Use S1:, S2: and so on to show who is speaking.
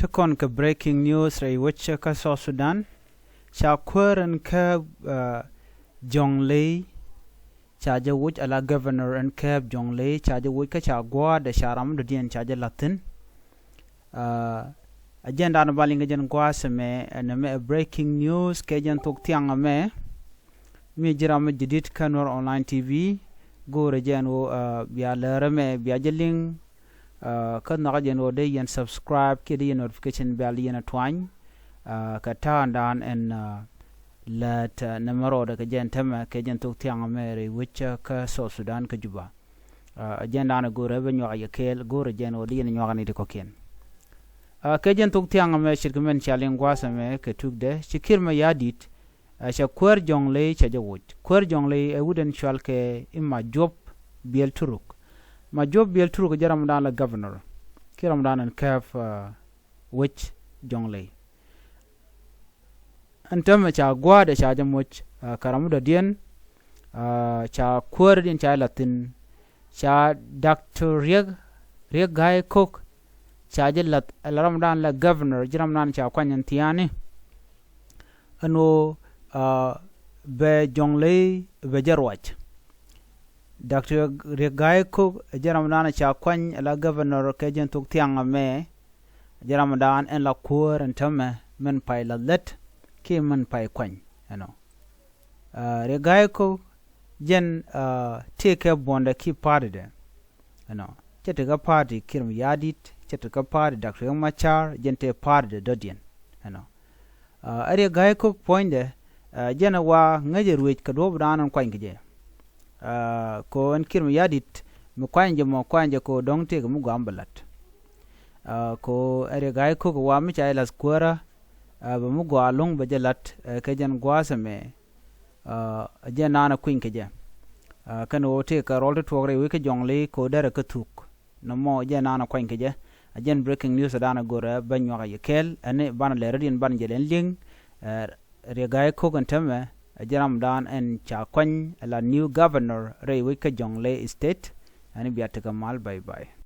S1: Tukon ka breaking news ray which ka South Sudan cha kweren ka Jonglei cha je wuch ala governor and ka Jonglei cha je wuch ka cha gwa de sharam de dien cha je latin agenda na balinga jen gwa seme na me breaking news ke jen tok tiang me mi jiram jidit kanor online tv go rejen wo biya lere me biya jeling kad na jen wo de yen subscribe ke de notification bell yen atwany ka ta dan en let numero de ke jen tema ke jen tok tiang me re which ka South Sudan ka juba agenda na go re benyo ayekel go rejen wo de yen nyogani de koken ke jen tok tiang me shirkmen chalen gwa seme ke tukde shikir me yadit sha kwer Jonglei cha jawut kwer Jonglei e wuden chwal ke imma job biel turuk ma job biel turuk jaram dan la governor kiram dan en kaf which Jonglei antam cha gwa de cha jamuch karamu da dien cha kwer din cha latin cha Dr. Riek Gai Cook cha jelat alaram dan la governor jaram dan cha kwanyan tiani ano be Jonglei be jarwach Dr. Riek Gai Cook jaram dan cha kwany la governor ke jen tok tiang me jaram dan en la kur entame men pai la let ke men pai kwany Riek Gai Cook jen take a bonda ki party de chetega party kirim yadit chetega party Dr. Young Machar jente party de dodien Riek Gai Cook point de jena wa ngaje ruwech ka do branan kwany je ko en kirim yadit mu kwanje ko dongte mu gambalat ko Riek Gai Cook wa mi cha las kwara ba mu go along ba jelat ke jen gwasame jena na kwin ke je kan wote ka rolde togre we ke Jonglei ko dara ka tuk no mo jena na kwin ke je ajen breaking news dana gore banyo ga yekel ane ban le radin ban jelen ling Riek Gai Cook antame jaram dan en cha kwany la new governor re we ke Jonglei state ani biata kamal bye bye